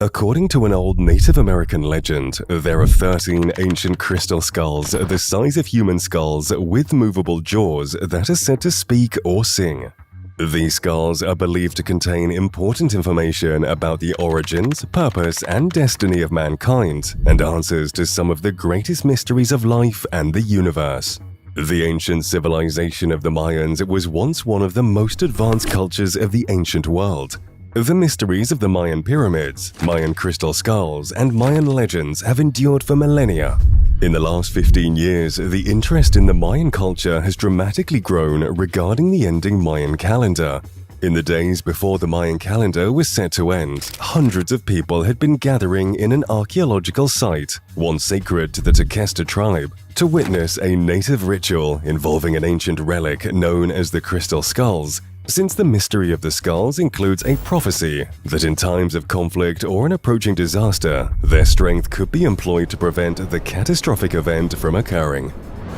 According to an old Native American legend, there are 13 ancient crystal skulls the size of human skulls with movable jaws that are said to speak or sing. These skulls are believed to contain important information about the origins, purpose, and destiny of mankind, and answers to some of the greatest mysteries of life and the universe. The ancient civilization of the Mayans was once one of the most advanced cultures of the ancient world. The mysteries of the Mayan pyramids, Mayan crystal skulls, and Mayan legends have endured for millennia. In the last 15 years, the interest in the Mayan culture has dramatically grown regarding the ending Mayan calendar. In the days before the Mayan calendar was set to end, hundreds of people had been gathering in an archaeological site, once sacred to the Tequesta tribe, to witness a native ritual involving an ancient relic known as the Crystal Skulls, since the mystery of the skulls includes a prophecy that in times of conflict or an approaching disaster, their strength could be employed to prevent the catastrophic event from occurring.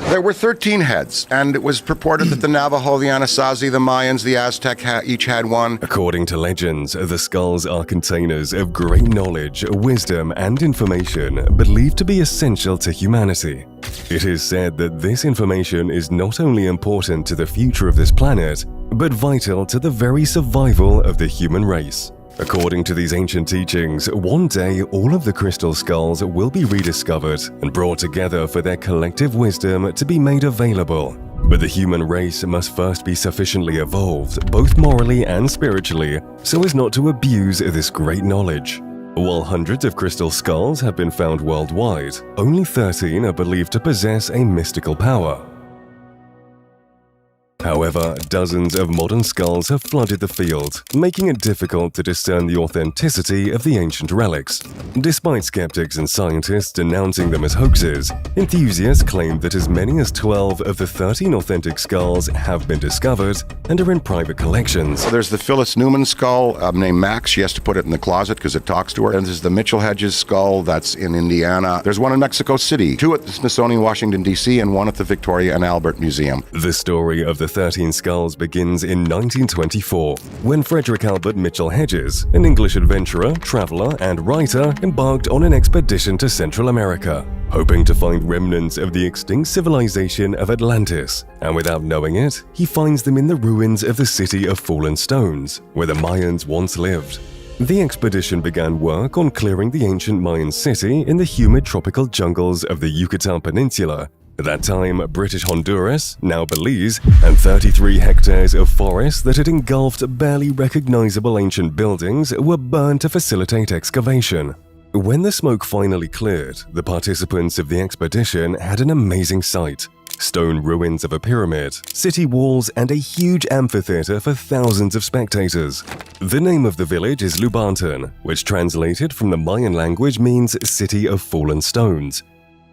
There were 13 heads, and it was purported that the Navajo, the Anasazi, the Mayans, the Aztec each had one. According to legends, the skulls are containers of great knowledge, wisdom, and information believed to be essential to humanity. It is said that this information is not only important to the future of this planet, but vital to the very survival of the human race. According to these ancient teachings, one day all of the crystal skulls will be rediscovered and brought together for their collective wisdom to be made available. But the human race must first be sufficiently evolved, both morally and spiritually, so as not to abuse this great knowledge. While hundreds of crystal skulls have been found worldwide, only 13 are believed to possess a mystical power. However, dozens of modern skulls have flooded the field, making it difficult to discern the authenticity of the ancient relics. Despite skeptics and scientists denouncing them as hoaxes, enthusiasts claim that as many as 12 of the 13 authentic skulls have been discovered and are in private collections. There's the Phyllis Newman skull named Max. She has to put it in the closet because it talks to her. And there's the Mitchell Hedges skull that's in Indiana. There's one in Mexico City, 2 at the Smithsonian, Washington, D.C., and 1 at the Victoria and Albert Museum. The story of the 13 skulls begins in 1924, when Frederick Albert Mitchell Hedges, an English adventurer, traveler, and writer, embarked on an expedition to Central America, hoping to find remnants of the extinct civilization of Atlantis, and without knowing it, he finds them in the ruins of the city of Fallen Stones, where the Mayans once lived. The expedition began work on clearing the ancient Mayan city in the humid tropical jungles of the Yucatan Peninsula. At that time, British Honduras, now Belize, and 33 hectares of forest that had engulfed barely recognizable ancient buildings were burned to facilitate excavation. When the smoke finally cleared, the participants of the expedition had an amazing sight: stone ruins of a pyramid, city walls, and a huge amphitheater for thousands of spectators. The name of the village is Lubanton, which translated from the Mayan language means City of Fallen Stones.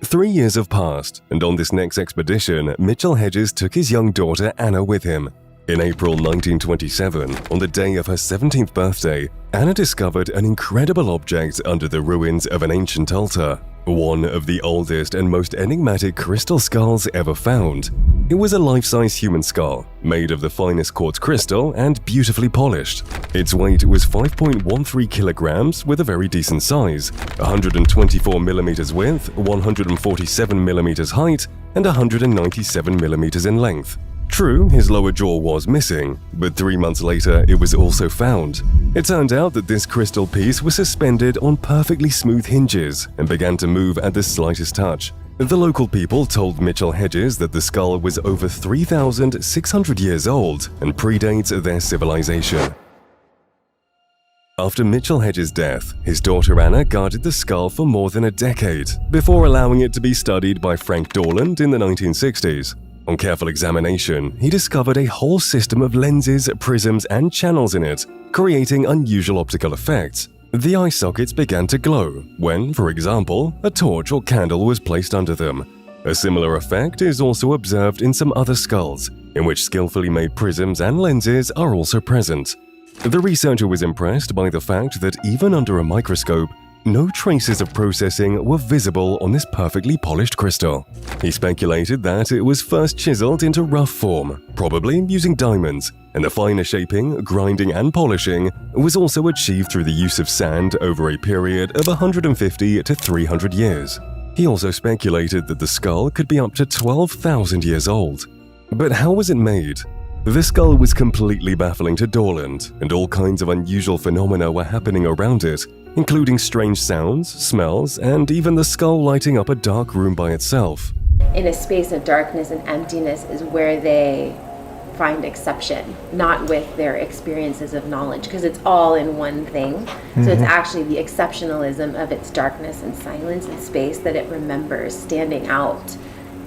3 years have passed, and on this next expedition, Mitchell Hedges took his young daughter Anna with him. In April 1927, on the day of her 17th birthday, Anna discovered an incredible object under the ruins of an ancient altar, one of the oldest and most enigmatic crystal skulls ever found. It was a life-size human skull, made of the finest quartz crystal and beautifully polished. Its weight was 5.13 kilograms with a very decent size, 124 millimeters width, 147 millimeters height, and 197 millimeters in length. True, his lower jaw was missing, but 3 months later it was also found. It turned out that this crystal piece was suspended on perfectly smooth hinges and began to move at the slightest touch. The local people told Mitchell Hedges that the skull was over 3,600 years old and predates their civilization. After Mitchell Hedges' death, his daughter Anna guarded the skull for more than a decade, before allowing it to be studied by Frank Dorland in the 1960s. On careful examination, he discovered a whole system of lenses, prisms, and channels in it, creating unusual optical effects. The eye sockets began to glow when, for example, a torch or candle was placed under them. A similar effect is also observed in some other skulls, in which skillfully made prisms and lenses are also present. The researcher was impressed by the fact that even under a microscope, no traces of processing were visible on this perfectly polished crystal. He speculated that it was first chiseled into rough form, probably using diamonds, and the finer shaping, grinding, and polishing was also achieved through the use of sand over a period of 150 to 300 years. He also speculated that the skull could be up to 12,000 years old. But how was it made? The skull was completely baffling to Dorland, and all kinds of unusual phenomena were happening around it, including strange sounds, smells, and even the skull lighting up a dark room by itself. In a space of darkness and emptiness is where they find exception, not with their experiences of knowledge, because it's all in one thing. So it's actually the exceptionalism of its darkness and silence and space that it remembers standing out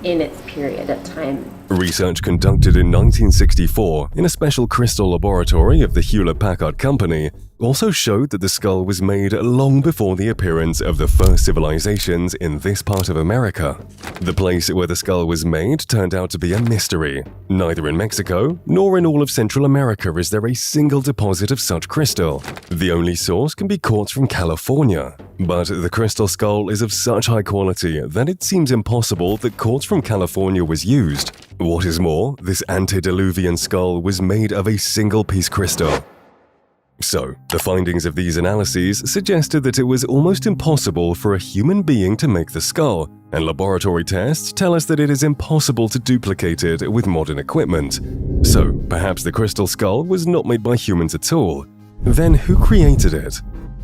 in its period of time. Research conducted in 1964 in a special crystal laboratory of the Hewlett-Packard Company also showed that the skull was made long before the appearance of the first civilizations in this part of America. The place where the skull was made turned out to be a mystery. Neither in Mexico nor in all of Central America is there a single deposit of such crystal. The only source can be quartz from California. But the crystal skull is of such high quality that it seems impossible that quartz from California was used. What is more, this antediluvian skull was made of a single-piece crystal. So, the findings of these analyses suggested that it was almost impossible for a human being to make the skull, and laboratory tests tell us that it is impossible to duplicate it with modern equipment. So, perhaps the crystal skull was not made by humans at all. Then who created it?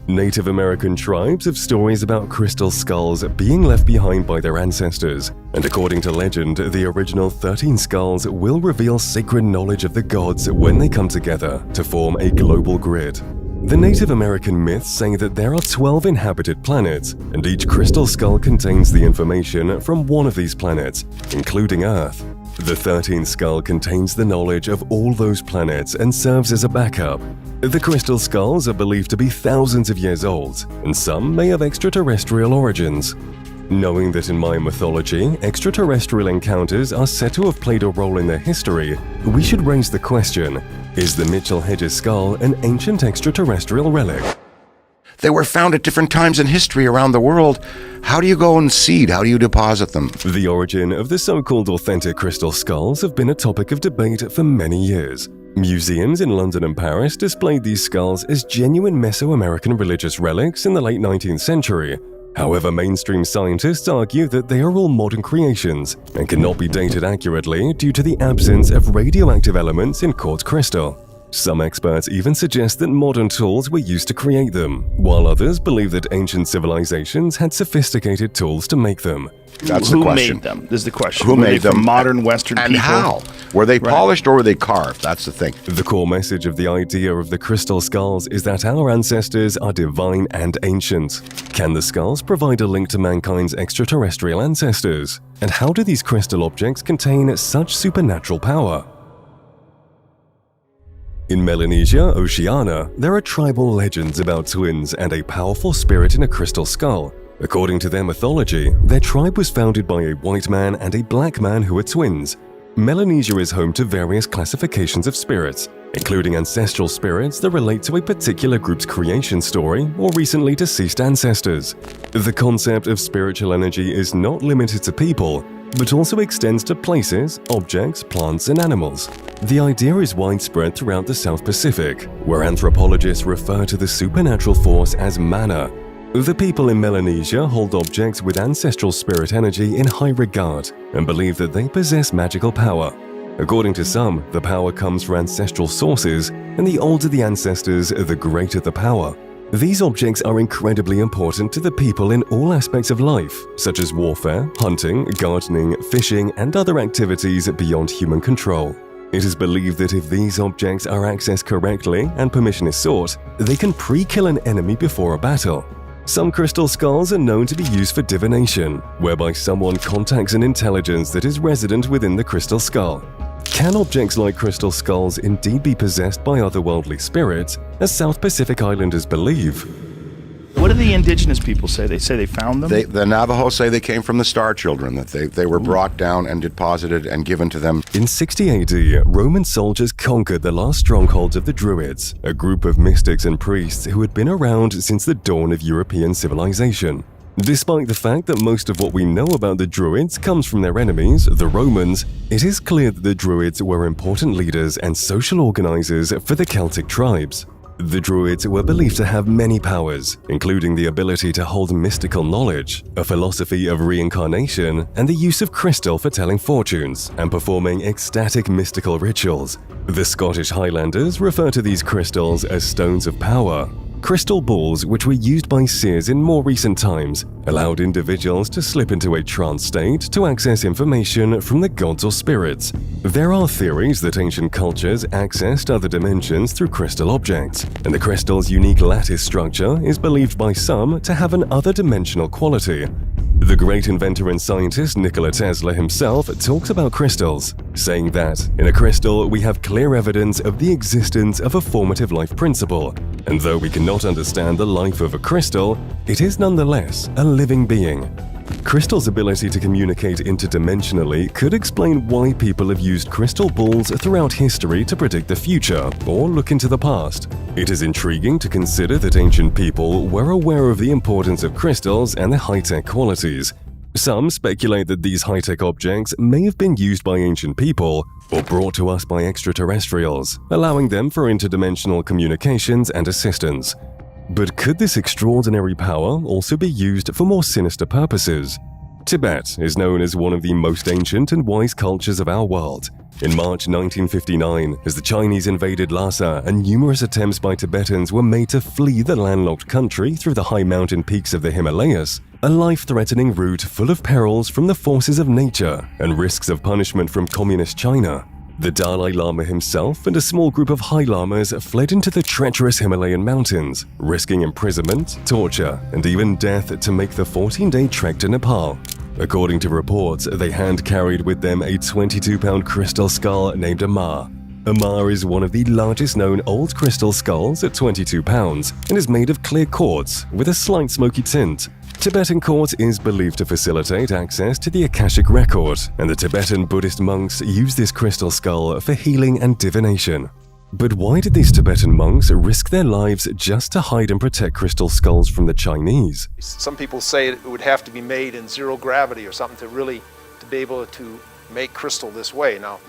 Native American tribes have stories about crystal skulls being left behind by their ancestors, and according to legend, the original 13 skulls will reveal sacred knowledge of the gods when they come together to form a global grid. The Native American myths say that there are 12 inhabited planets, and each crystal skull contains the information from one of these planets, including Earth. The 13th skull contains the knowledge of all those planets and serves as a backup. The crystal skulls are believed to be thousands of years old, and some may have extraterrestrial origins. Knowing that in Mayan mythology, extraterrestrial encounters are said to have played a role in their history, we should raise the question, is the Mitchell Hedges skull an ancient extraterrestrial relic? They were found at different times in history around the world. How do you go and seed? How do you deposit them? The origin of the so-called authentic crystal skulls have been a topic of debate for many years. Museums in London and Paris displayed these skulls as genuine Mesoamerican religious relics in the late 19th century. However, mainstream scientists argue that they are all modern creations and cannot be dated accurately due to the absence of radioactive elements in quartz crystal. Some experts even suggest that modern tools were used to create them, while others believe that ancient civilizations had sophisticated tools to make them. That's the question. Who made them? This is the question. Who made them? Modern Western and people. And how? Were they polished or were they carved? That's the thing. The core message of the idea of the crystal skulls is that our ancestors are divine and ancient. Can the skulls provide a link to mankind's extraterrestrial ancestors? And how do these crystal objects contain such supernatural power? In Melanesia, Oceania, there are tribal legends about twins and a powerful spirit in a crystal skull. According to their mythology, their tribe was founded by a white man and a black man who are twins. Melanesia is home to various classifications of spirits, including ancestral spirits that relate to a particular group's creation story or recently deceased ancestors. The concept of spiritual energy is not limited to people, but also extends to places, objects, plants, and animals. The idea is widespread throughout the South Pacific, where anthropologists refer to the supernatural force as mana. The people in Melanesia hold objects with ancestral spirit energy in high regard and believe that they possess magical power. According to some, the power comes from ancestral sources, and the older the ancestors, the greater the power. These objects are incredibly important to the people in all aspects of life, such as warfare, hunting, gardening, fishing, and other activities beyond human control. It is believed that if these objects are accessed correctly and permission is sought, they can pre-kill an enemy before a battle. Some crystal skulls are known to be used for divination, whereby someone contacts an intelligence that is resident within the crystal skull. Can objects like crystal skulls indeed be possessed by otherworldly spirits, as South Pacific Islanders believe? What do the indigenous people say? They say they found them? The Navajo say they came from the Star Children, that they were brought down and deposited and given to them. In 60 AD, Roman soldiers conquered the last strongholds of the Druids, a group of mystics and priests who had been around since the dawn of European civilization. Despite the fact that most of what we know about the Druids comes from their enemies, the Romans, it is clear that the Druids were important leaders and social organizers for the Celtic tribes. The Druids were believed to have many powers, including the ability to hold mystical knowledge, a philosophy of reincarnation, and the use of crystal for telling fortunes and performing ecstatic mystical rituals. The Scottish Highlanders refer to these crystals as stones of power. Crystal balls, which were used by seers in more recent times, allowed individuals to slip into a trance state to access information from the gods or spirits. There are theories that ancient cultures accessed other dimensions through crystal objects, and the crystal's unique lattice structure is believed by some to have an other-dimensional quality. The great inventor and scientist Nikola Tesla himself talks about crystals, saying that, in a crystal we have clear evidence of the existence of a formative life principle, and though we cannot understand the life of a crystal, it is nonetheless a living being. Crystal's ability to communicate interdimensionally could explain why people have used crystal balls throughout history to predict the future or look into the past. It is intriguing to consider that ancient people were aware of the importance of crystals and their high-tech qualities. Some speculate that these high-tech objects may have been used by ancient people or brought to us by extraterrestrials, allowing them for interdimensional communications and assistance. But could this extraordinary power also be used for more sinister purposes? Tibet is known as one of the most ancient and wise cultures of our world. In March 1959, as the Chinese invaded Lhasa and numerous attempts by Tibetans were made to flee the landlocked country through the high mountain peaks of the Himalayas, a life-threatening route full of perils from the forces of nature and risks of punishment from communist China, the Dalai Lama himself and a small group of High Lamas fled into the treacherous Himalayan mountains, risking imprisonment, torture, and even death to make the 14-day trek to Nepal. According to reports, they hand-carried with them a 22-pound crystal skull named Amar. Amar is one of the largest known old crystal skulls at 22 pounds and is made of clear quartz with a slight smoky tint. Tibetan quartz is believed to facilitate access to the Akashic record, and the Tibetan Buddhist monks use this crystal skull for healing and divination. But why did these Tibetan monks risk their lives just to hide and protect crystal skulls from the Chinese? Some people say it would have to be made in zero gravity or something to be able to make crystal this way. Now,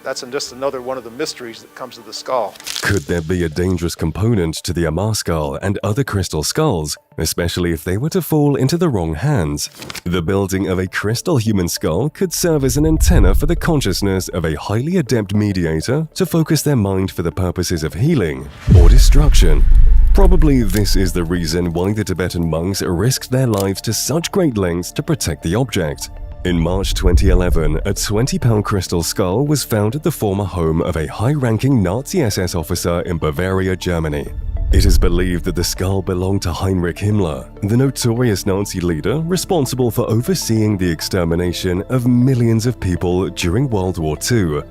that's just another one of the mysteries that comes to the skull. Could there be a dangerous component to the Amar skull and other crystal skulls, especially if they were to fall into the wrong hands? The building of a crystal human skull could serve as an antenna for the consciousness of a highly adept mediator to focus their mind for the purposes of healing or destruction. Probably this is the reason why the Tibetan monks risked their lives to such great lengths to protect the object. In March 2011, a 20-pound crystal skull was found at the former home of a high-ranking Nazi SS officer in Bavaria, Germany. It is believed that the skull belonged to Heinrich Himmler, the notorious Nazi leader responsible for overseeing the extermination of millions of people during World War II.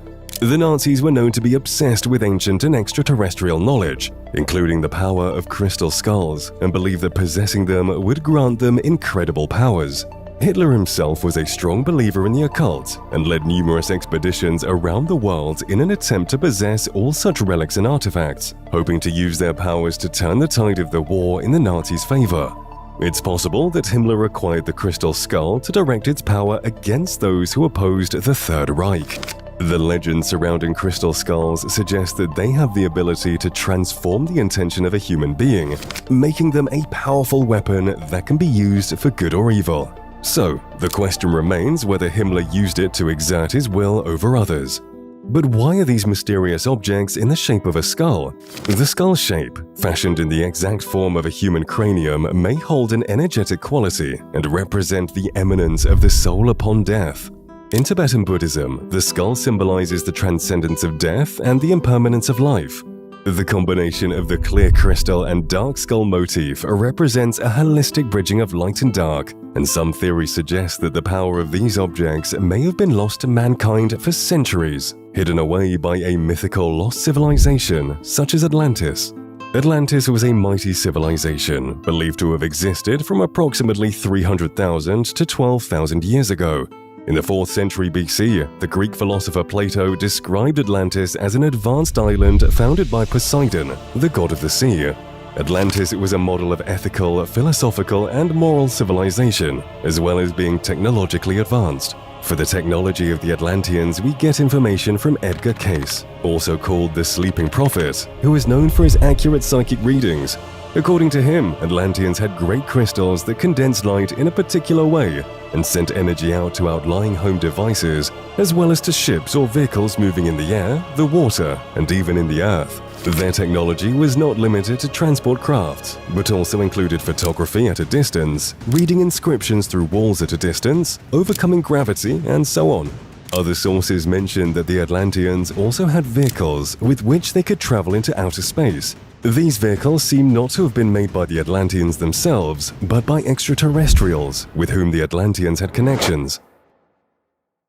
The Nazis were known to be obsessed with ancient and extraterrestrial knowledge, including the power of crystal skulls, and believed that possessing them would grant them incredible powers. Hitler himself was a strong believer in the occult and led numerous expeditions around the world in an attempt to possess all such relics and artifacts, hoping to use their powers to turn the tide of the war in the Nazis' favor. It's possible that Himmler acquired the crystal skull to direct its power against those who opposed the Third Reich. The legend surrounding crystal skulls suggests that they have the ability to transform the intention of a human being, making them a powerful weapon that can be used for good or evil. So, the question remains whether Himmler used it to exert his will over others. But why are these mysterious objects in the shape of a skull? The skull shape, fashioned in the exact form of a human cranium, may hold an energetic quality and represent the eminence of the soul upon death. In Tibetan Buddhism, the skull symbolizes the transcendence of death and the impermanence of life. The combination of the clear crystal and dark skull motif represents a holistic bridging of light and dark, and some theories suggest that the power of these objects may have been lost to mankind for centuries, hidden away by a mythical lost civilization such as Atlantis. Atlantis was a mighty civilization, believed to have existed from approximately 300,000 to 12,000 years ago. In the 4th century BC, the Greek philosopher Plato described Atlantis as an advanced island founded by Poseidon, the god of the sea. Atlantis was a model of ethical, philosophical, and moral civilization, as well as being technologically advanced. For the technology of the Atlanteans, we get information from Edgar Cayce, also called the Sleeping Prophet, who is known for his accurate psychic readings. According to him, Atlanteans had great crystals that condensed light in a particular way and sent energy out to outlying home devices, as well as to ships or vehicles moving in the air, the water, and even in the earth. Their technology was not limited to transport crafts, but also included photography at a distance, reading inscriptions through walls at a distance, overcoming gravity, and so on. Other sources mention that the Atlanteans also had vehicles with which they could travel into outer space. These vehicles seem not to have been made by the Atlanteans themselves, but by extraterrestrials with whom the Atlanteans had connections.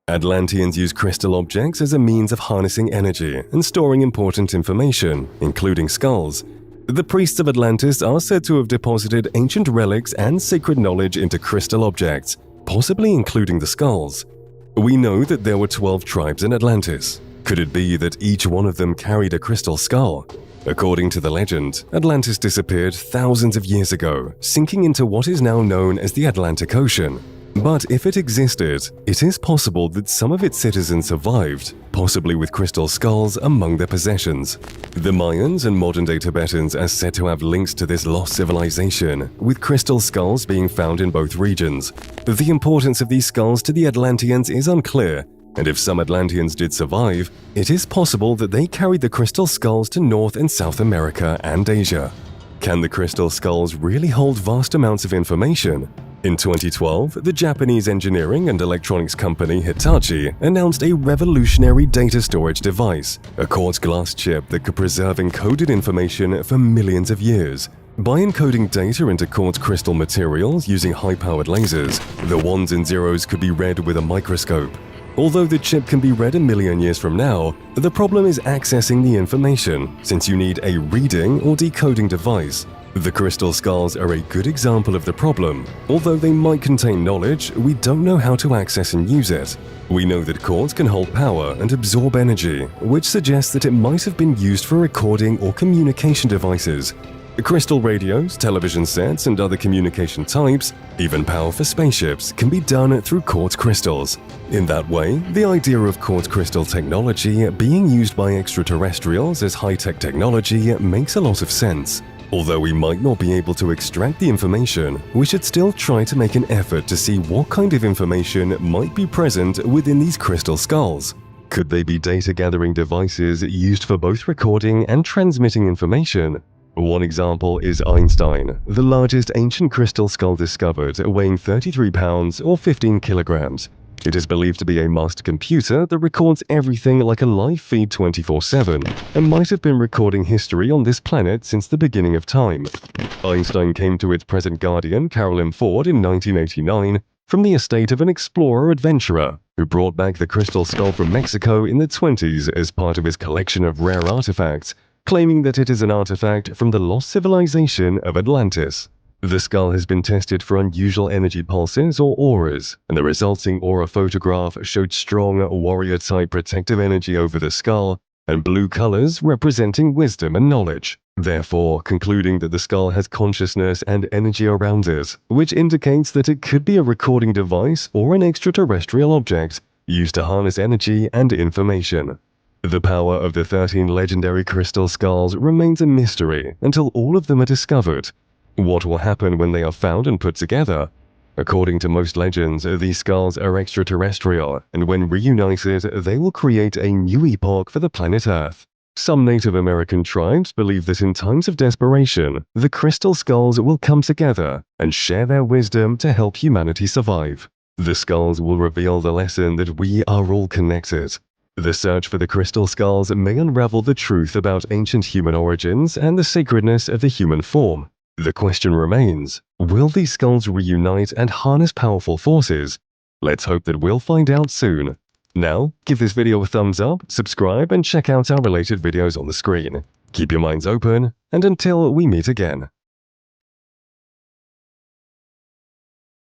Atlanteans used crystal objects as a means of harnessing energy and storing important information, including skulls. The priests of Atlantis are said to have deposited ancient relics and sacred knowledge into crystal objects, possibly including the skulls. We know that there were 12 tribes in Atlantis. Could it be that each one of them carried a crystal skull? According to the legend, Atlantis disappeared thousands of years ago, sinking into what is now known as the Atlantic Ocean. But if it existed, it is possible that some of its citizens survived, possibly with crystal skulls among their possessions. The Mayans and modern-day Tibetans are said to have links to this lost civilization, with crystal skulls being found in both regions. The importance of these skulls to the Atlanteans is unclear, and if some Atlanteans did survive, it is possible that they carried the crystal skulls to North and South America and Asia. Can the crystal skulls really hold vast amounts of information? In 2012, the Japanese engineering and electronics company Hitachi announced a revolutionary data storage device, a quartz glass chip that could preserve encoded information for millions of years. By encoding data into quartz crystal materials using high-powered lasers, the ones and zeros could be read with a microscope. Although the chip can be read a million years from now, the problem is accessing the information, since you need a reading or decoding device. The crystal skulls are a good example of the problem. Although they might contain knowledge, we don't know how to access and use it. We know that quartz can hold power and absorb energy, which suggests that it might have been used for recording or communication devices. Crystal radios, television sets, and other communication types, even power for spaceships, can be done through quartz crystals. In that way, the idea of quartz crystal technology being used by extraterrestrials as high-tech technology makes a lot of sense. Although we might not be able to extract the information, we should still try to make an effort to see what kind of information might be present within these crystal skulls. Could they be data-gathering devices used for both recording and transmitting information? One example is Einstein, the largest ancient crystal skull discovered, weighing 33 pounds or 15 kilograms. It is believed to be a master computer that records everything like a live feed 24/7, and might have been recording history on this planet since the beginning of time. Einstein came to its present guardian, Carolyn Ford, in 1989 from the estate of an explorer-adventurer who brought back the crystal skull from Mexico in the 20s as part of his collection of rare artifacts, claiming that it is an artifact from the lost civilization of Atlantis. The skull has been tested for unusual energy pulses or auras, and the resulting aura photograph showed strong warrior-type protective energy over the skull and blue colors representing wisdom and knowledge. Therefore, concluding that the skull has consciousness and energy around it, which indicates that it could be a recording device or an extraterrestrial object used to harness energy and information. The power of the 13 legendary crystal skulls remains a mystery until all of them are discovered. What will happen when they are found and put together? According to most legends, these skulls are extraterrestrial, and when reunited, they will create a new epoch for the planet Earth. Some Native American tribes believe that in times of desperation, the crystal skulls will come together and share their wisdom to help humanity survive. The skulls will reveal the lesson that we are all connected. The search for the crystal skulls may unravel the truth about ancient human origins and the sacredness of the human form. The question remains, will these skulls reunite and harness powerful forces? Let's hope that we'll find out soon. Now, give this video a thumbs up, subscribe, and check out our related videos on the screen. Keep your minds open, and until we meet again.